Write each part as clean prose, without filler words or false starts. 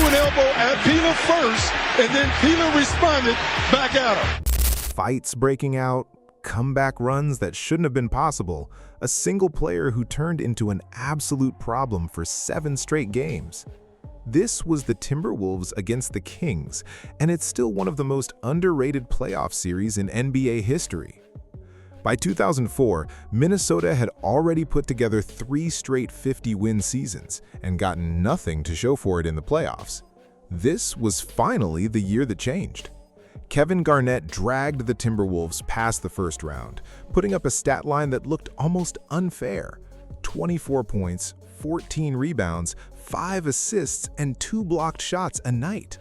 an elbow at Peeler first, and then Peeler responded back at him. Fights breaking out, comeback runs that shouldn't have been possible, a single player who turned into an absolute problem for 7 straight games. This was the Timberwolves against the Kings, and it's still one of the most underrated playoff series in NBA history. By 2004, Minnesota had already put together 3 straight 50-win seasons and gotten nothing to show for it in the playoffs. This was finally the year that changed. Kevin Garnett dragged the Timberwolves past the first round, putting up a stat line that looked almost unfair: 24 points, 14 rebounds, 5 assists, and 2 blocked shots a night.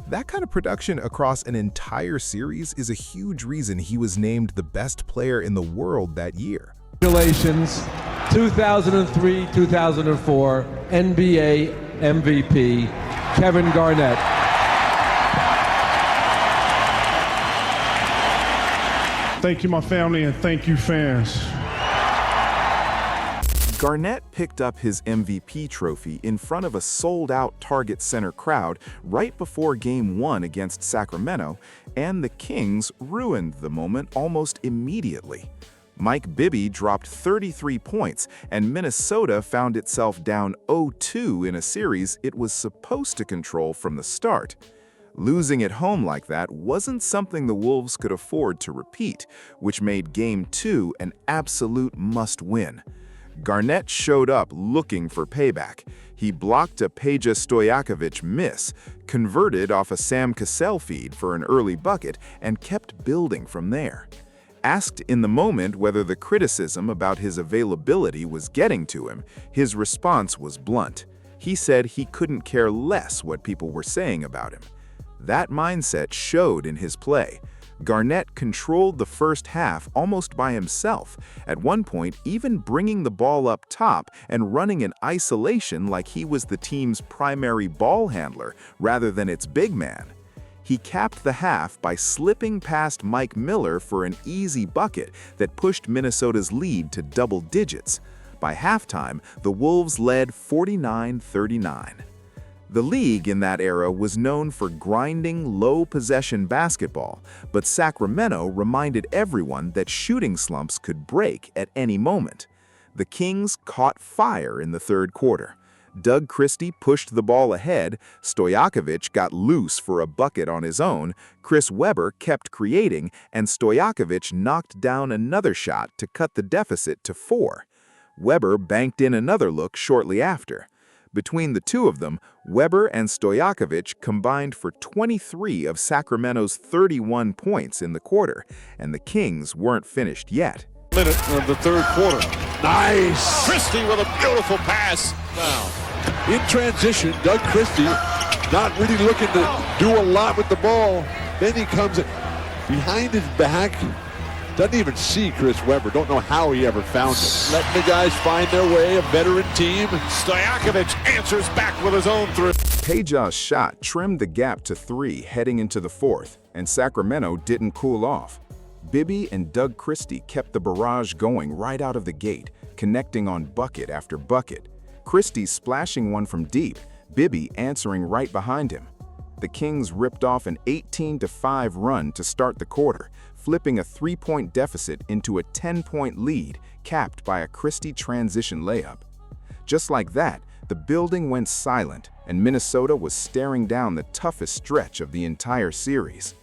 That kind of production across an entire series is a huge reason he was named the best player in the world that year. Congratulations, 2003-2004 NBA MVP, Kevin Garnett. Thank you, my family, and thank you, fans. Garnett picked up his MVP trophy in front of a sold-out Target Center crowd right before Game 1 against Sacramento, and the Kings ruined the moment almost immediately. Mike Bibby dropped 33 points, and Minnesota found itself down 0-2 in a series it was supposed to control from the start. Losing at home like that wasn't something the Wolves could afford to repeat, which made Game 2 an absolute must-win. Garnett showed up looking for payback. He blocked a Peja Stojakovic miss, converted off a Sam Cassell feed for an early bucket, and kept building from there. Asked in the moment whether the criticism about his availability was getting to him, his response was blunt. He said he couldn't care less what people were saying about him. That mindset showed in his play. Garnett controlled the first half almost by himself, at one point even bringing the ball up top and running in isolation like he was the team's primary ball handler rather than its big man. He capped the half by slipping past Mike Miller for an easy bucket that pushed Minnesota's lead to double digits. By halftime, the Wolves led 49-39. The league in that era was known for grinding, low-possession basketball, but Sacramento reminded everyone that shooting slumps could break at any moment. The Kings caught fire in the third quarter. Doug Christie pushed the ball ahead, Stojakovic got loose for a bucket on his own, Chris Webber kept creating, and Stojakovic knocked down another shot to cut the deficit to 4. Webber banked in another look shortly after. Between the two of them, Webber and Stojakovic combined for 23 of Sacramento's 31 points in the quarter, and the Kings weren't finished yet. Minute of the third quarter. Nice! Christie with a beautiful pass. Wow. In transition, Doug Christie not really looking to do a lot with the ball. Then he comes behind his back. Doesn't even see Chris Webber. Don't know how he ever found it. Letting the guys find their way, a veteran team. Stojakovic answers back with his own three. Peja's shot trimmed the gap to 3 heading into the fourth, and Sacramento didn't cool off. Bibby and Doug Christie kept the barrage going right out of the gate, connecting on bucket after bucket. Christie splashing one from deep, Bibby answering right behind him. The Kings ripped off an 18-5 run to start the quarter, flipping a 3-point deficit into a 10-point lead, capped by a Christie transition layup. Just like that, the building went silent, and Minnesota was staring down the toughest stretch of the entire series.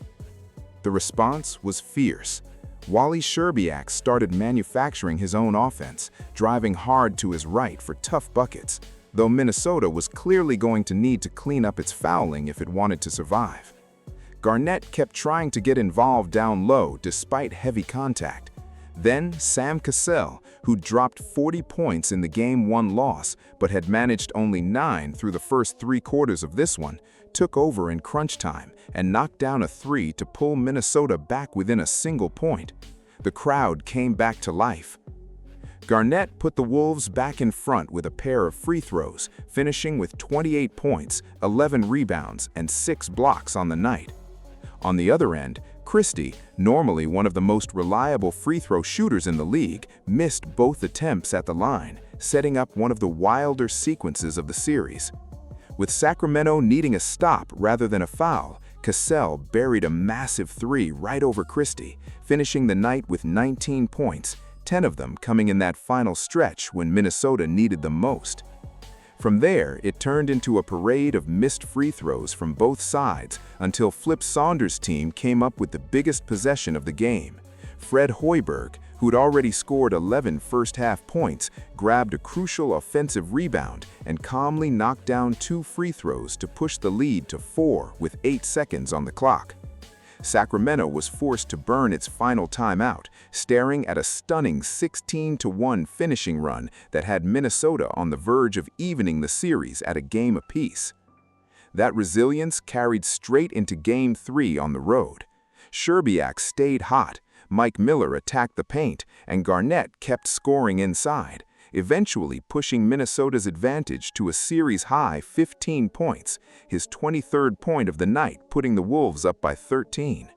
The response was fierce. Wally Szczerbiak started manufacturing his own offense, driving hard to his right for tough buckets, though Minnesota was clearly going to need to clean up its fouling if it wanted to survive. Garnett kept trying to get involved down low despite heavy contact. Then Sam Cassell, who dropped 40 points in the Game 1 loss but had managed only 9 through the first 3 quarters of this one, took over in crunch time and knocked down a 3 to pull Minnesota back within a single point. The crowd came back to life. Garnett put the Wolves back in front with a pair of free throws, finishing with 28 points, 11 rebounds, and 6 blocks on the night. On the other end, Christie, normally one of the most reliable free throw shooters in the league, missed both attempts at the line, setting up one of the wilder sequences of the series. With Sacramento needing a stop rather than a foul, Cassell buried a massive three right over Christie, finishing the night with 19 points, 10 of them coming in that final stretch when Minnesota needed them most. From there, it turned into a parade of missed free throws from both sides until Flip Saunders' team came up with the biggest possession of the game. Fred Hoiberg, who'd already scored 11 first-half points, grabbed a crucial offensive rebound and calmly knocked down 2 free throws to push the lead to 4 with 8 seconds on the clock. Sacramento was forced to burn its final timeout, staring at a stunning 16-1 finishing run that had Minnesota on the verge of evening the series at a game apiece. That resilience carried straight into Game 3 on the road. Szczerbiak stayed hot, Mike Miller attacked the paint, and Garnett kept scoring inside, eventually pushing Minnesota's advantage to a series-high 15 points, his 23rd point of the night, putting the Wolves up by 13.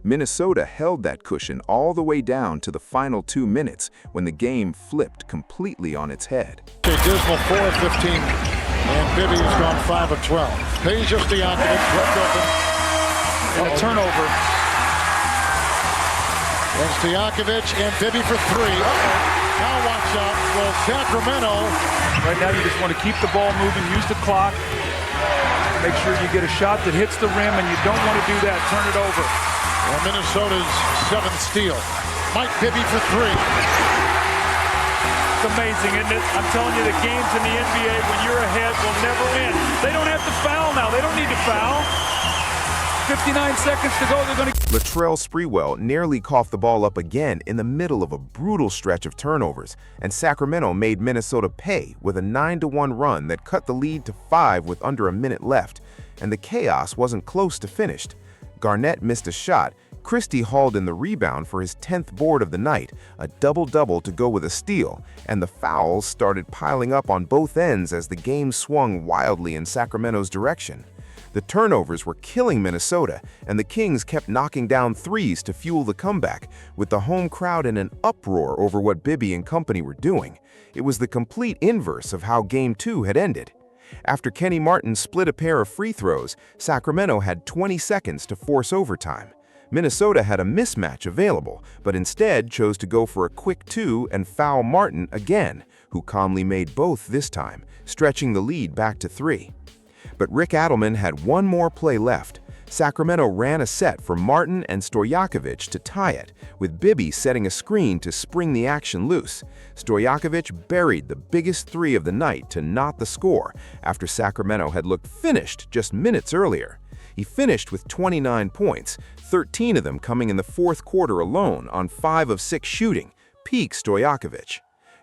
Minnesota held that cushion all the way down to the final 2 minutes when the game flipped completely on its head. A dismal 4 of 15, and Bibby has gone 5 of 12. Peja Stojakovic left open, and a turnover. And Stojakovic and Bibby for 3. Now watch out. Well, Sacramento. Right now you just want to keep the ball moving, use the clock. Make sure you get a shot that hits the rim, and you don't want to do that. Turn it over. And Minnesota's 7th steal. Mike Bibby for 3. It's amazing, isn't it? I'm telling you, the games in the NBA, when you're ahead, will never end. They don't have to foul now. They don't need to foul. 59 seconds to go. They're going to... Latrell Sprewell nearly coughed the ball up again in the middle of a brutal stretch of turnovers, and Sacramento made Minnesota pay with a 9-1 run that cut the lead to 5 with under a minute left, and the chaos wasn't close to finished. Garnett missed a shot, Christie hauled in the rebound for his 10th board of the night, a double-double to go with a steal, and the fouls started piling up on both ends as the game swung wildly in Sacramento's direction. The turnovers were killing Minnesota, and the Kings kept knocking down threes to fuel the comeback, with the home crowd in an uproar over what Bibby and company were doing. It was the complete inverse of how Game 2 had ended. After Kenny Martin split a pair of free throws, Sacramento had 20 seconds to force overtime. Minnesota had a mismatch available, but instead chose to go for a quick 2 and foul Martin again, who calmly made both this time, stretching the lead back to 3. But Rick Adelman had one more play left. Sacramento ran a set for Martin and Stojakovic to tie it, with Bibby setting a screen to spring the action loose. Stojakovic buried the biggest 3 of the night to knot the score after Sacramento had looked finished just minutes earlier. He finished with 29 points, 13 of them coming in the 4th quarter alone on 5 of 6 shooting, peak Stojakovic.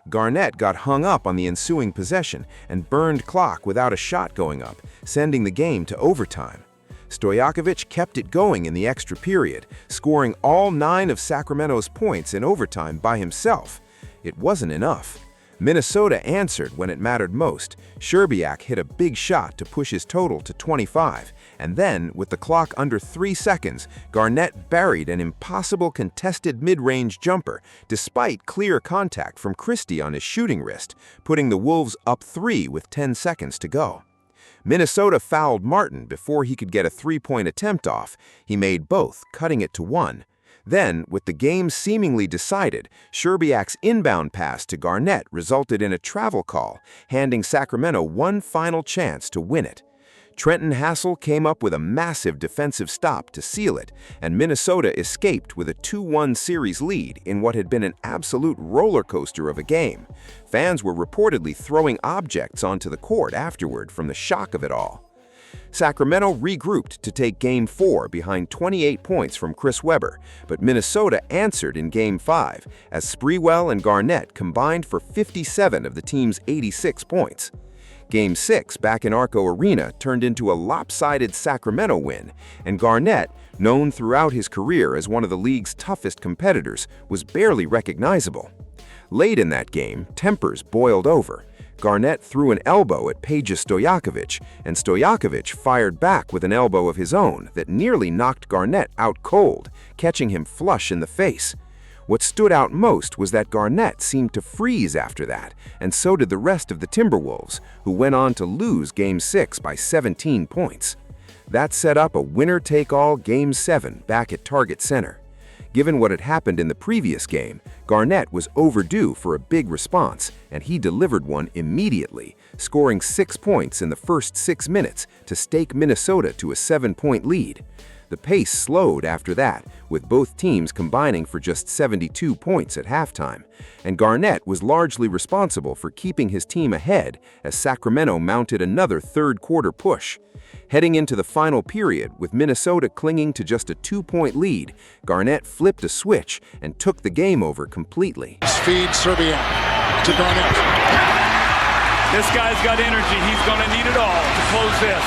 Garnett got hung up on the ensuing possession and burned clock without a shot going up, sending the game to overtime. Stojakovic kept it going in the extra period, scoring all 9 of Sacramento's points in overtime by himself. It wasn't enough. Minnesota answered when it mattered most. Szczerbiak hit a big shot to push his total to 25, and then, with the clock under 3 seconds, Garnett buried an impossible contested mid-range jumper despite clear contact from Christie on his shooting wrist, putting the Wolves up 3 with 10 seconds to go. Minnesota fouled Martin before he could get a 3-point attempt off. He made both, cutting it to 1. Then, with the game seemingly decided, Szczerbiak's inbound pass to Garnett resulted in a travel call, handing Sacramento one final chance to win it. Trenton Hassel came up with a massive defensive stop to seal it, and Minnesota escaped with a 2-1 series lead in what had been an absolute roller coaster of a game. Fans were reportedly throwing objects onto the court afterward from the shock of it all. Sacramento regrouped to take Game 4 behind 28 points from Chris Webber, but Minnesota answered in Game 5 as Sprewell and Garnett combined for 57 of the team's 86 points. Game 6 back in Arco Arena turned into a lopsided Sacramento win, and Garnett, known throughout his career as one of the league's toughest competitors, was barely recognizable. Late in that game, tempers boiled over. Garnett threw an elbow at Peja Stojakovic, and Stojakovic fired back with an elbow of his own that nearly knocked Garnett out cold, catching him flush in the face. What stood out most was that Garnett seemed to freeze after that, and so did the rest of the Timberwolves, who went on to lose Game 6 by 17 points. That set up a winner-take-all Game 7 back at Target Center. Given what had happened in the previous game, Garnett was overdue for a big response, and he delivered one immediately, scoring 6 points in the first 6 minutes to stake Minnesota to a 7-point lead. The pace slowed after that, with both teams combining for just 72 points at halftime, and Garnett was largely responsible for keeping his team ahead as Sacramento mounted another third-quarter push. Heading into the final period, with Minnesota clinging to just a 2-point lead, Garnett flipped a switch and took the game over completely. Feed Serbia to Garnett. This guy's got energy. He's going to need it all to close this.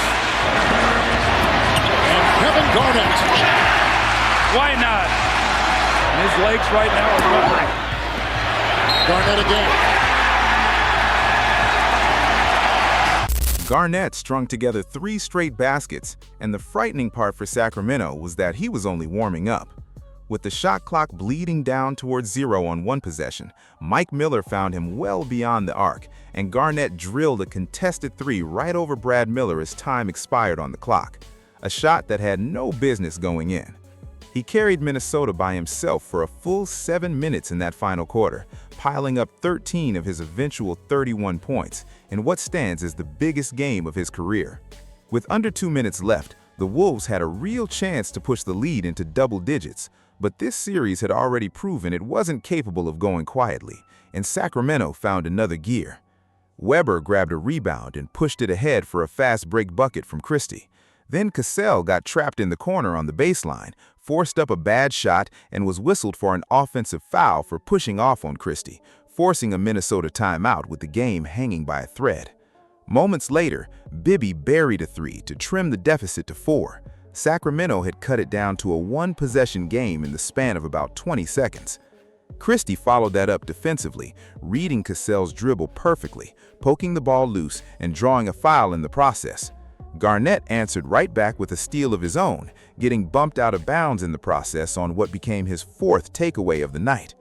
And Kevin Garnett. Why not? And his legs right now are moving. Garnett again. Garnett strung together 3 straight baskets, and the frightening part for Sacramento was that he was only warming up. With the shot clock bleeding down towards 0 on one possession, Mike Miller found him well beyond the arc, and Garnett drilled a contested 3 right over Brad Miller as time expired on the clock, a shot that had no business going in. He carried Minnesota by himself for a full 7 minutes in that final quarter, piling up 13 of his eventual 31 points in what stands as the biggest game of his career. With under 2 minutes left, the Wolves had a real chance to push the lead into double digits, but this series had already proven it wasn't capable of going quietly, and Sacramento found another gear. Weber grabbed a rebound and pushed it ahead for a fast break bucket from Christie. Then Cassell got trapped in the corner on the baseline, forced up a bad shot, and was whistled for an offensive foul for pushing off on Christie, forcing a Minnesota timeout with the game hanging by a thread. Moments later, Bibby buried a 3 to trim the deficit to 4. Sacramento had cut it down to a 1-possession game in the span of about 20 seconds. Christie followed that up defensively, reading Cassell's dribble perfectly, poking the ball loose and drawing a foul in the process. Garnett answered right back with a steal of his own, getting bumped out of bounds in the process on what became his 4th takeaway of the night.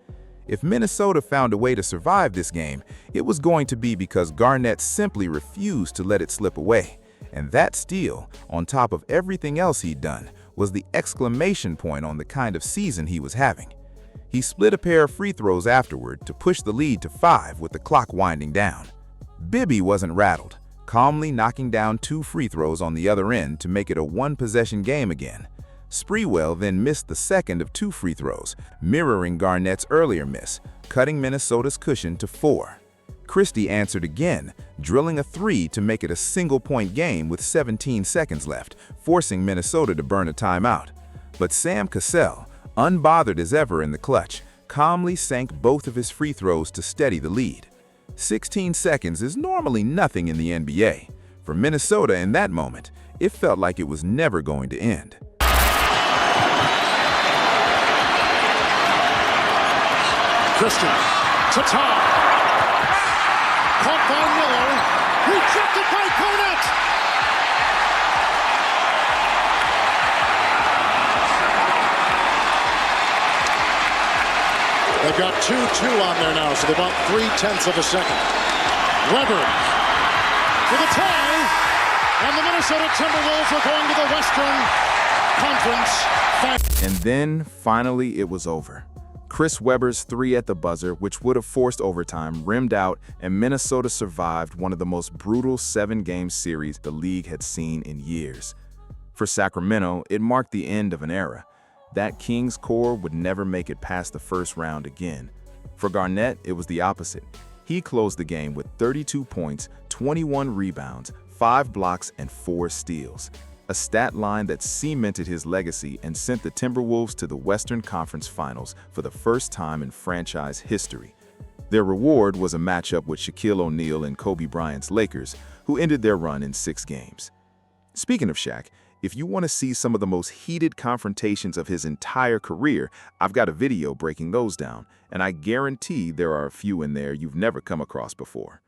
If Minnesota found a way to survive this game, it was going to be because Garnett simply refused to let it slip away. And that steal, on top of everything else he'd done, was the exclamation point on the kind of season he was having. He split a pair of free throws afterward to push the lead to 5 with the clock winding down. Bibby wasn't rattled, calmly knocking down 2 free throws on the other end to make it a 1-possession game again. Sprewell then missed the second of 2 free throws, mirroring Garnett's earlier miss, cutting Minnesota's cushion to 4. Christie answered again, drilling a 3 to make it a single-point game with 17 seconds left, forcing Minnesota to burn a timeout. But Sam Cassell, unbothered as ever in the clutch, calmly sank both of his free throws to steady the lead. 16 seconds is normally nothing in the NBA. For Minnesota in that moment, it felt like it was never going to end. Christie to Tom. Caught by Miller. Rejected by Garnett. They've got 2-2 on there now, so they're about 0.3 of a second. Weber with a tie, and the Minnesota Timberwolves are going to the Western Conference Finals. And then, finally, it was over. Chris Webber's 3 at the buzzer, which would have forced overtime, rimmed out, and Minnesota survived one of the most brutal 7-game series the league had seen in years. For Sacramento, it marked the end of an era. That Kings core would never make it past the first round again. For Garnett, it was the opposite. He closed the game with 32 points, 21 rebounds, 5 blocks, and 4 steals. A stat line that cemented his legacy and sent the Timberwolves to the Western Conference Finals for the first time in franchise history. Their reward was a matchup with Shaquille O'Neal and Kobe Bryant's Lakers, who ended their run in 6 games. Speaking of Shaq, if you want to see some of the most heated confrontations of his entire career, I've got a video breaking those down, and I guarantee there are a few in there you've never come across before.